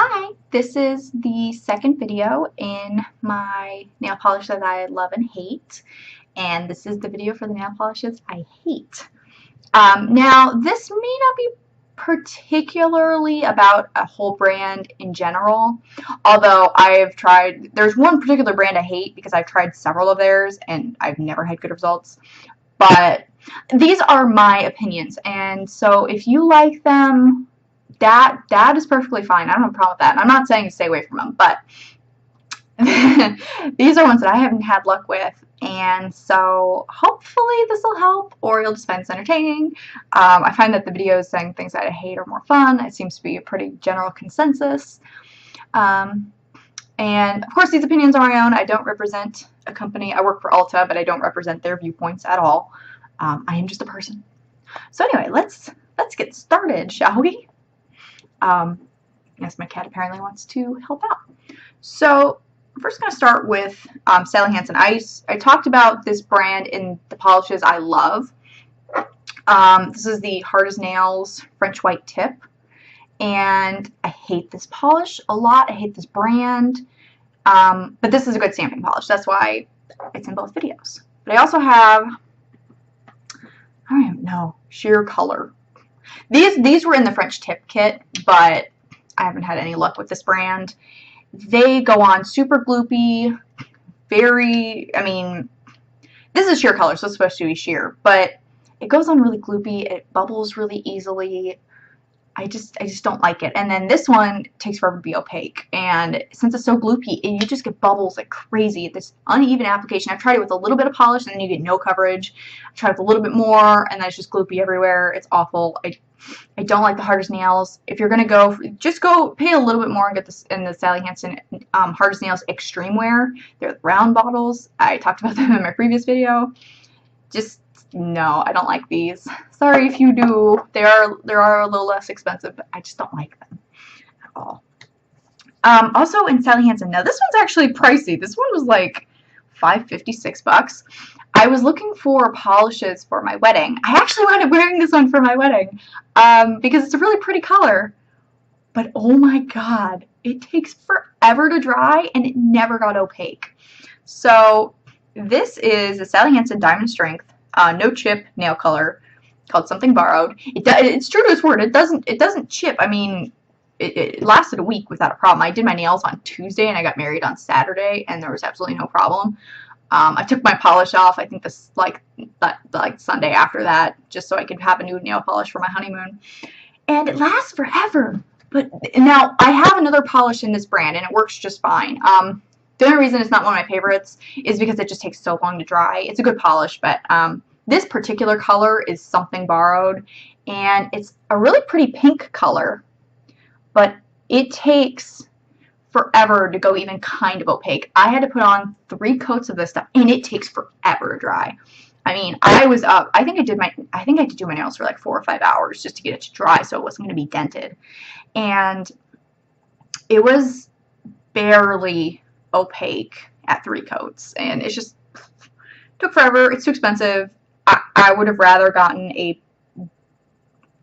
Hi, this is the second video in my nail polish that I love and hate, and this is the video for the nail polishes I hate. Now, this may not be particularly about a whole brand in general, although there's one particular brand I hate because I've tried several of theirs and I've never had good results, but these are my opinions, and so if you like them, that is perfectly fine. I don't have a problem with that. And I'm not saying to stay away from them, but these are ones that I haven't had luck with, and so hopefully this will help, or you'll just find this entertaining. I find that the videos saying things that I hate are more fun. It seems to be a pretty general consensus. And of course, these opinions are my own. I don't represent a company. I work for Ulta, but I don't represent their viewpoints at all. I am just a person. So anyway, let's get started, shall we? Yes, my cat apparently wants to help out. So I'm first going to start with Sally Hansen. I talked about this brand in the polishes I love. This is the Hard as Nails French White Tip, and I hate this polish a lot. I hate this brand, but this is a good stamping polish. That's why it's in both videos. But I also have, I don't even know, Sheer Color. These were in the French Tip kit, but I haven't had any luck with this brand. They go on super gloopy, this is sheer color, so it's supposed to be sheer, but it goes on really gloopy, it bubbles really easily. I just don't like it. And then this one takes forever to be opaque, and since it's so gloopy, you just get bubbles like crazy. This uneven application. I've tried it with a little bit of polish, and then you get no coverage. I've tried it with a little bit more, and then it's just gloopy everywhere. It's awful. I don't like the Hard as Nails. If you're gonna go, just go pay a little bit more and get this in the Sally Hansen Hard as Nails Extreme Wear. They're the round bottles. I talked about them in my previous video. Just no, I don't like these. Sorry if you do. They are a little less expensive, but I just don't like them at all. Also in Sally Hansen, now this one's actually pricey. This one was like $5.50, $6. I was looking for polishes for my wedding. I actually wound up wearing this one for my wedding because it's a really pretty color. But oh my god, it takes forever to dry and it never got opaque. So this is a Sally Hansen Diamond Strength no chip nail color called Something Borrowed. It's true to its word. It doesn't chip. I mean, it lasted a week without a problem. I did my nails on Tuesday and I got married on Saturday, and there was absolutely no problem. I took my polish off, I think this like Sunday after that, just so I could have a new nail polish for my honeymoon. And it lasts forever. But now I have another polish in this brand and it works just fine. The only reason it's not one of my favorites is because it just takes so long to dry. It's a good polish, but this particular color is Something Borrowed, and it's a really pretty pink color, but it takes forever to go even kind of opaque. I had to put on 3 coats of this stuff, and it takes forever to dry. I mean, I was up. I think I had to do my nails for like 4 or 5 hours just to get it to dry, so it wasn't going to be dented, and it was barely opaque at 3 coats, and it just took forever. It's too expensive. I would have rather gotten a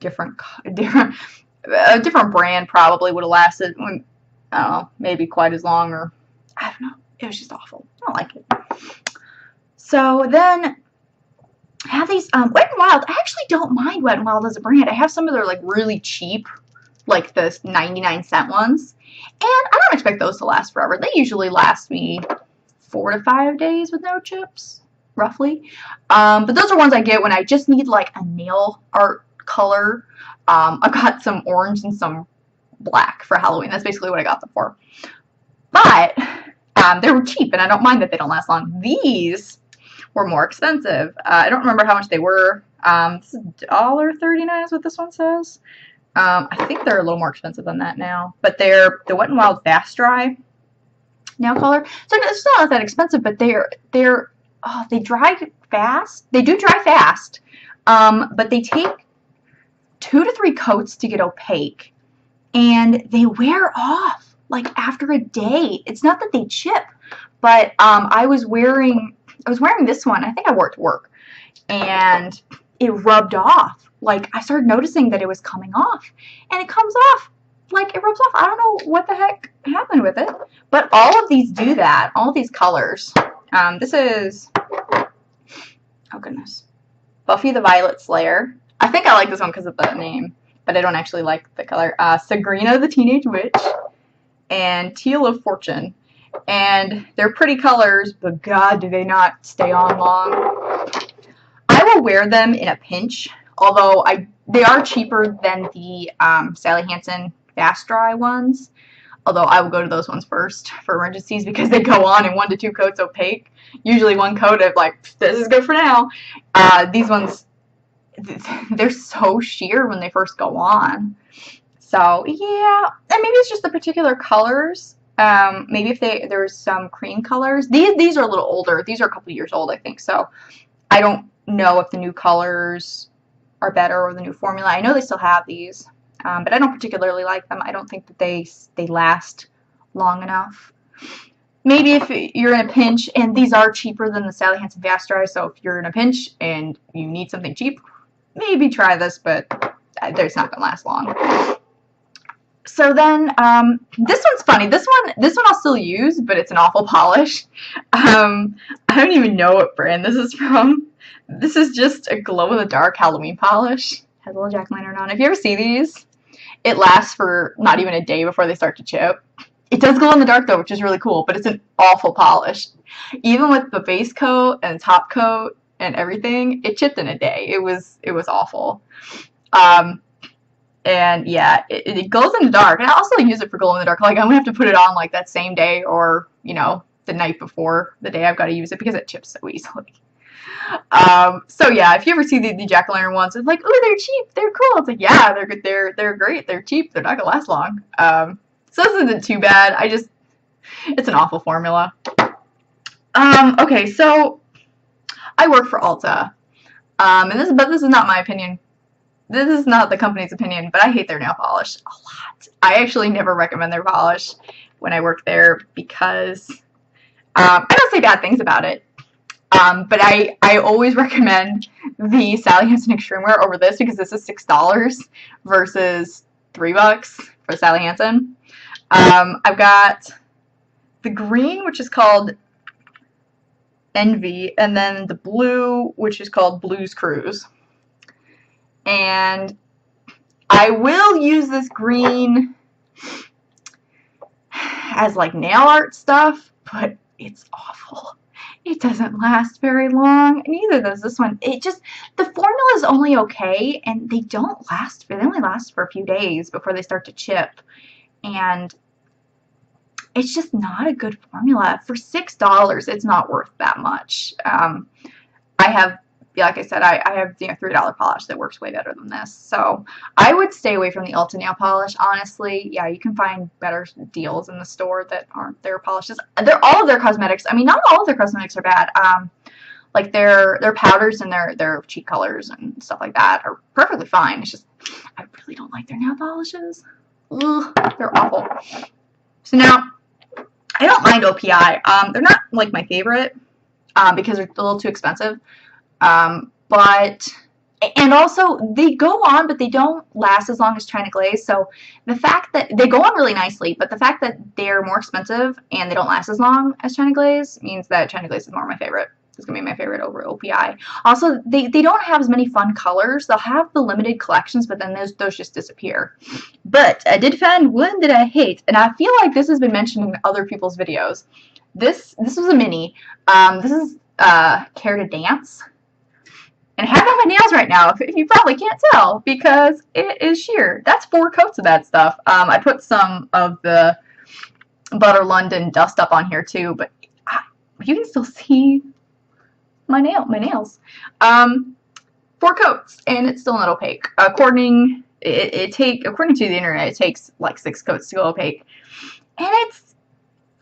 different brand. Probably would have lasted, I don't know, maybe quite as long, or I don't know. It was just awful. I don't like it. So then I have these Wet n Wild. I actually don't mind Wet n Wild as a brand. I have some of their like really cheap, like the 99-cent ones, and I don't expect those to last forever. They usually last me 4 to 5 days with no chips, roughly. But those are ones I get when I just need like a nail art color. I got some orange and some black for Halloween. That's basically what I got them for. But they were cheap, and I don't mind that they don't last long. These were more expensive. I don't remember how much they were. This is $1.39 is what this one says. I think they're a little more expensive than that now, but they're the Wet n Wild Fast Dry nail color. So it's not that expensive, but they dry fast. They do dry fast, but they take 2 to 3 coats to get opaque, and they wear off like after a day. It's not that they chip, but I was wearing this one. I think I wore it to work, and it rubbed off. Like, I started noticing that it was coming off, and it comes off like it rubs off. I don't know what the heck happened with it. But all of these do that. All of these colors. This is, oh goodness, Buffy the Violet Slayer. I think I like this one because of the name, but I don't actually like the color. Sagrina the Teenage Witch and Teal of Fortune. And they're pretty colors, but God, do they not stay on long. I will wear them in a pinch, although they are cheaper than the Sally Hansen Fast Dry ones. Although I will go to those ones first for emergencies because they go on in 1 to 2 coats opaque. Usually 1 coat of like, this is good for now. These ones, they're so sheer when they first go on. So yeah, and maybe it's just the particular colors. Maybe if there's some cream colors. These are a little older. These are a couple years old, I think. So I don't know if the new colors are better or the new formula. I know they still have these. But I don't particularly like them. I don't think that they last long enough. Maybe if you're in a pinch, and these are cheaper than the Sally Hansen Fast Dry, so if you're in a pinch and you need something cheap, maybe try this, but it's not going to last long. So then, this one's funny. This one I'll still use, but it's an awful polish. I don't even know what brand this is from. This is just a glow-in-the-dark Halloween polish. Has a little jack-o'-lantern on. If you ever see these, it lasts for not even a day before they start to chip. It does glow in the dark though, which is really cool, but it's an awful polish. Even with the base coat and top coat and everything, it chipped in a day. It was awful. And yeah, it glows in the dark. And I also use it for glow in the dark. Like I'm gonna have to put it on like that same day or, you know, the night before the day I've got to use it because it chips so easily. So yeah, if you ever see the jack-o'-lantern ones, it's like, oh, they're cheap, they're cool. It's like, yeah, they're great, they're cheap, they're not gonna last long. So this isn't too bad. It's an awful formula. Okay, so I work for Ulta, and this is not my opinion. This is not the company's opinion, but I hate their nail polish a lot. I actually never recommend their polish when I work there because I don't say bad things about it. But I always recommend the Sally Hansen Extreme Wear over this because this is $6 versus $3 for Sally Hansen. I've got the green, which is called Envy, and then the blue, which is called Blues Cruise. And I will use this green as like nail art stuff, but it's awful. It doesn't last very long. Neither does this one. The formula is only okay, and they don't last. They only last for a few days before they start to chip, and it's just not a good formula. For $6, it's not worth that much. I have, like I said, I have $3 polish that works way better than this. So I would stay away from the Ulta nail polish. Honestly, yeah, you can find better deals in the store that aren't their polishes. All of their cosmetics. I mean, not all of their cosmetics are bad. Like their powders and their cheek colors and stuff like that are perfectly fine. It's just I really don't like their nail polishes. Ugh, they're awful. So now I don't mind OPI. They're not like my favorite because they're a little too expensive. And also they go on, but they don't last as long as China Glaze. So the fact that they go on really nicely, but the fact that they're more expensive and they don't last as long as China Glaze means that China Glaze is more my favorite. It's going to be my favorite over OPI. Also, they don't have as many fun colors. They'll have the limited collections, but then those just disappear. But I did find one that I hate, and I feel like this has been mentioned in other people's videos. This was a mini. This is Care to Dance. And I have it on my nails right now, if you probably can't tell, because it is sheer. That's 4 coats of that stuff. I put some of the Butter London dust up on here too, but you can still see my nails. 4 coats, and it's still not opaque. According to the internet, it takes like 6 coats to go opaque. And it's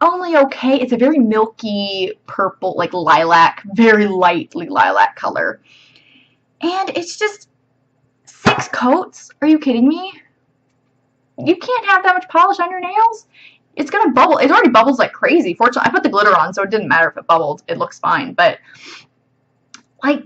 only okay. It's a very milky purple, like lilac, very lightly lilac color. And it's just 6 coats? Are you kidding me? You can't have that much polish on your nails. It's gonna bubble. It already bubbles like crazy. Fortunately, I put the glitter on, so it didn't matter if it bubbled. It looks fine. But, like,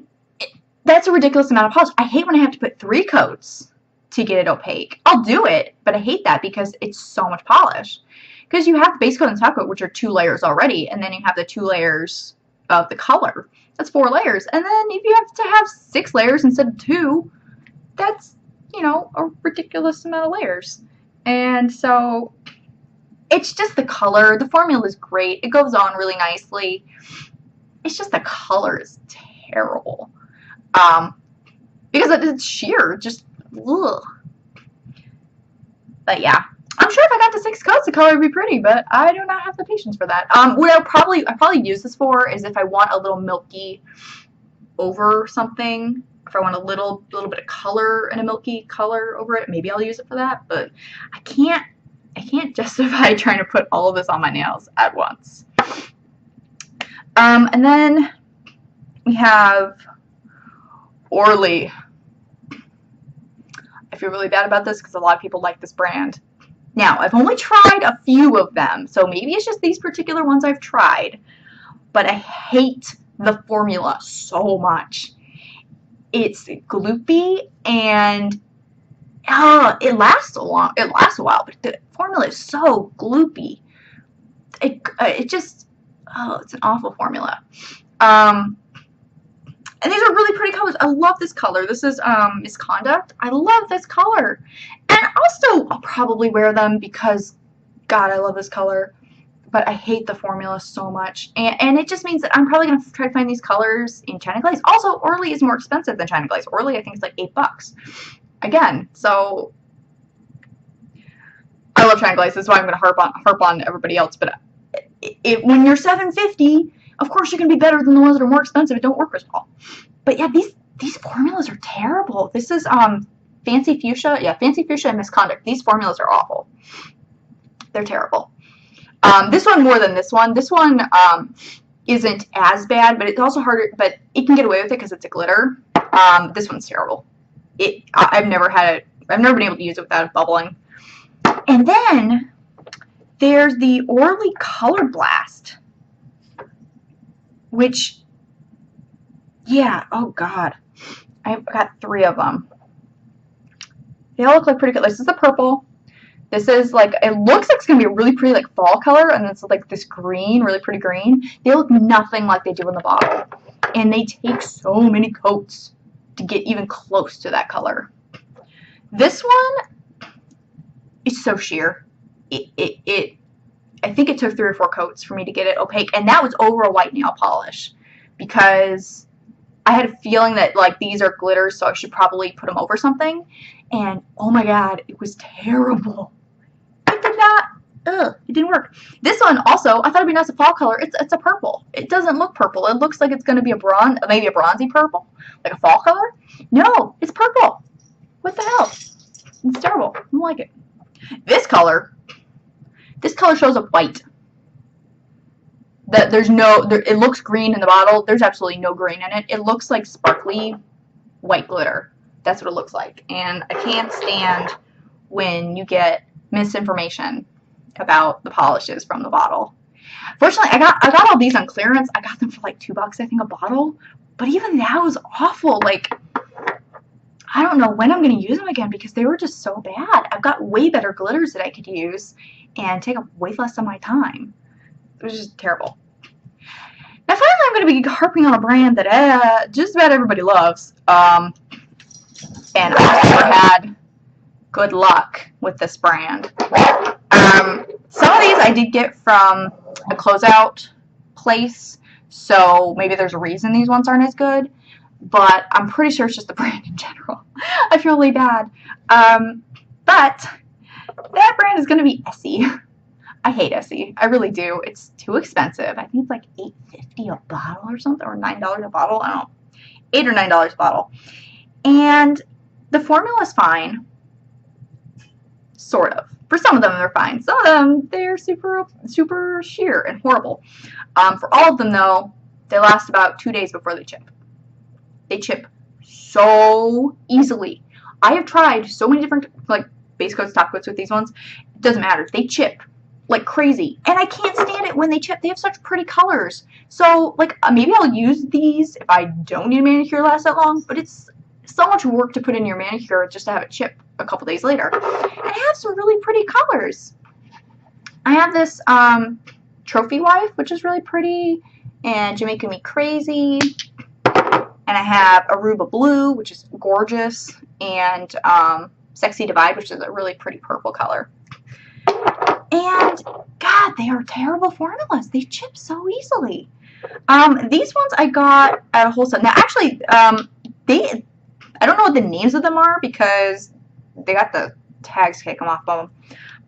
that's a ridiculous amount of polish. I hate when I have to put 3 coats to get it opaque. I'll do it, but I hate that because it's so much polish. Because you have the base coat and top coat, which are 2 layers already, and then you have the 2 layers of the color. That's 4 layers. And then if you have to have 6 layers instead of 2, that's, you know, a ridiculous amount of layers. And so it's just the color. The formula is great. It goes on really nicely. It's just the color is terrible. Because it's sheer, just ugh. But yeah, I'm sure if I got to 6 coats, the color would be pretty, but I do not have the patience for that. What I probably use this for is if I want a little milky over something. If I want a little bit of color and a milky color over it, maybe I'll use it for that. But I can't justify trying to put all of this on my nails at once. And then we have Orly. I feel really bad about this because a lot of people like this brand. Now, I've only tried a few of them, so maybe it's just these particular ones I've tried, but I hate the formula so much. It's gloopy and it lasts a while, but the formula is so gloopy. It just, it's an awful formula. And these are really pretty colors. I love this color. This is Misconduct. I love this color. And I'll probably wear them because, God, I love this color. But I hate the formula so much. And it just means that I'm probably going to try to find these colors in China Glaze. Also, Orly is more expensive than China Glaze. Orly, I think, is like $8. Again, so I love China Glaze. This is why I'm going to harp on everybody else. But when you're $7.50, of course you're going to be better than the ones that are more expensive and don't work as well. But yeah, these formulas are terrible. This is Fancy Fuchsia. Yeah, Fancy Fuchsia and Misconduct. These formulas are awful. They're terrible. This one more than this one. This one isn't as bad, but it's also harder. But it can get away with it because it's a glitter. This one's terrible. I've never been able to use it without it bubbling. And then there's the Orly Color Blast, which, yeah, oh God, I've got 3 of them. They all look like pretty good. This is the purple. This is like, it looks like it's going to be a really pretty like fall color, and it's like this green, really pretty green. They look nothing like they do in the bottle. And they take so many coats to get even close to that color. This one is so sheer. I think it took 3 or 4 coats for me to get it opaque, and that was over a white nail polish because I had a feeling that like these are glitters, so I should probably put them over something. And oh my God, it was terrible. It did not. It didn't work. This one also, I thought it'd be nice a fall color. It's a purple. It doesn't look purple. It looks like it's going to be maybe a bronzy purple, like a fall color. No, it's purple. What the hell? It's terrible. I don't like it. This color shows up white. It looks green in the bottle. There's absolutely no green in it. It looks like sparkly white glitter. That's what it looks like. And I can't stand when you get misinformation about the polishes from the bottle. Fortunately, I got all these on clearance. I got them for like $2, I think, a bottle. But even that was awful. Like, I don't know when I'm going to use them again because they were just so bad. I've got way better glitters that I could use and take up way less of my time. It was just terrible. Now finally I'm going to be harping on a brand that just about everybody loves. And I've never had good luck with this brand. Some of these I did get from a closeout place, so maybe there's a reason these ones aren't as good. But I'm pretty sure it's just the brand in general. I feel really bad. But that brand is going to be Essie. I hate Essie. I really do. It's too expensive. I think it's like $8.50 a bottle or something, or $9 a bottle. I don't know. $8 or $9 a bottle. And the formula is fine. Sort of. For some of them, they're fine. Some of them, they're super, super sheer and horrible. For all of them, though, they last about 2 days before they chip. They chip so easily. I have tried so many different like base coats, top coats with these ones. It doesn't matter. They chip like crazy. And I can't stand it when they chip. They have such pretty colors. So like maybe I'll use these if I don't need a manicure last that long. But it's so much work to put in your manicure just to have it chip a couple days later. And I have some really pretty colors. I have this Trophy Wife, which is really pretty, and Jamaica Me Crazy. And I have Aruba Blue, which is gorgeous, and Sexy Divide, which is a really pretty purple color. And, God, they are terrible formulas. They chip so easily. These ones I got at a wholesale. Now, actually, I don't know what the names of them are because they got the tags taken off of them.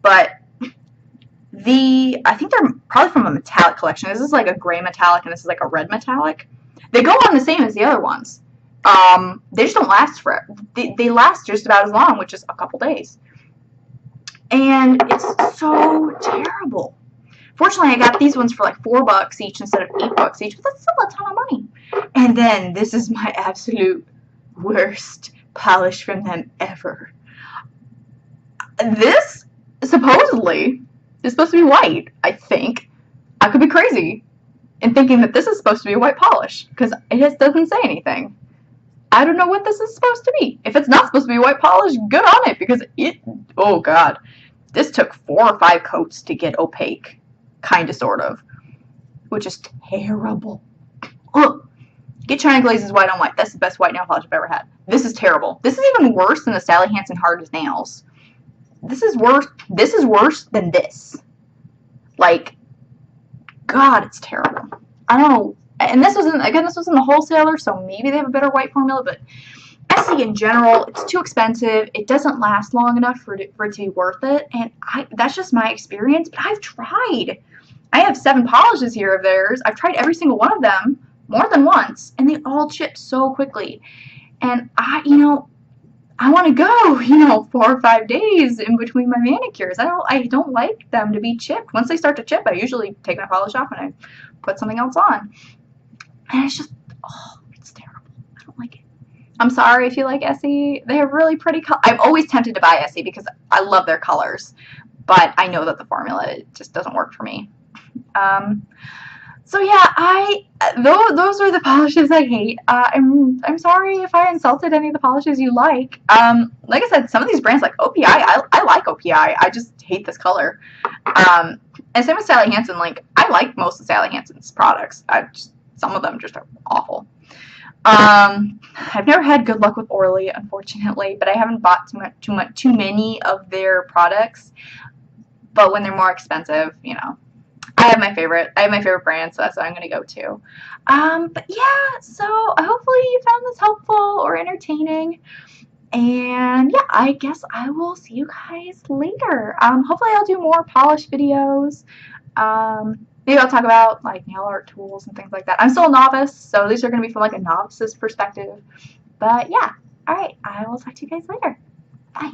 But I think they're probably from a metallic collection. This is like a gray metallic, and this is like a red metallic. They go on the same as the other ones. They just don't last forever. They last just about as long, which is a couple days. And it's so terrible. Fortunately, I got these ones for like $4 each instead of $8 each, but that's still a ton of money. And then this is my absolute worst polish from them ever. This supposedly is supposed to be white, I think. I could be crazy in thinking that this is supposed to be a white polish because it just doesn't say anything. I don't know what this is supposed to be. If it's not supposed to be white polish, good on it because oh God, this took 4 or 5 coats to get opaque, kind of, sort of, which is terrible. Ugh. Get China Glazes white on white. That's the best white nail polish I've ever had. This is terrible. This is even worse than the Sally Hansen Hard as Nails. This is worse. This is worse than this. Like, God, it's terrible. I don't know. And this was in the wholesaler, so maybe they have a better white formula, but Essie in general, it's too expensive. It doesn't last long enough for it to be worth it, and that's just my experience, but I've tried. I have 7 polishes here of theirs. I've tried every single one of them more than once, and they all chip so quickly. And I want to go, 4 or 5 days in between my manicures. I don't like them to be chipped. Once they start to chip, I usually take my polish off and I put something else on. And it's just, oh, it's terrible. I don't like it. I'm sorry if you like Essie. They have really pretty colors. I'm always tempted to buy Essie because I love their colors, but I know that the formula just doesn't work for me. So yeah, those are the polishes I hate. I'm sorry if I insulted any of the polishes you like. Like I said, some of these brands like OPI, I like OPI. I just hate this color. And same with Sally Hansen. Like, I like most of Sally Hansen's products. Some of them just are awful. I've never had good luck with Orly, unfortunately, but I haven't bought too many of their products. But when they're more expensive, I have my favorite brand, so that's what I'm going to go to. But yeah, so hopefully you found this helpful or entertaining. And yeah, I guess I will see you guys later. Hopefully I'll do more polish videos. Maybe I'll talk about like nail art tools and things like that. I'm still a novice, so these are going to be from like a novice's perspective. But yeah, alright, I will talk to you guys later. Bye.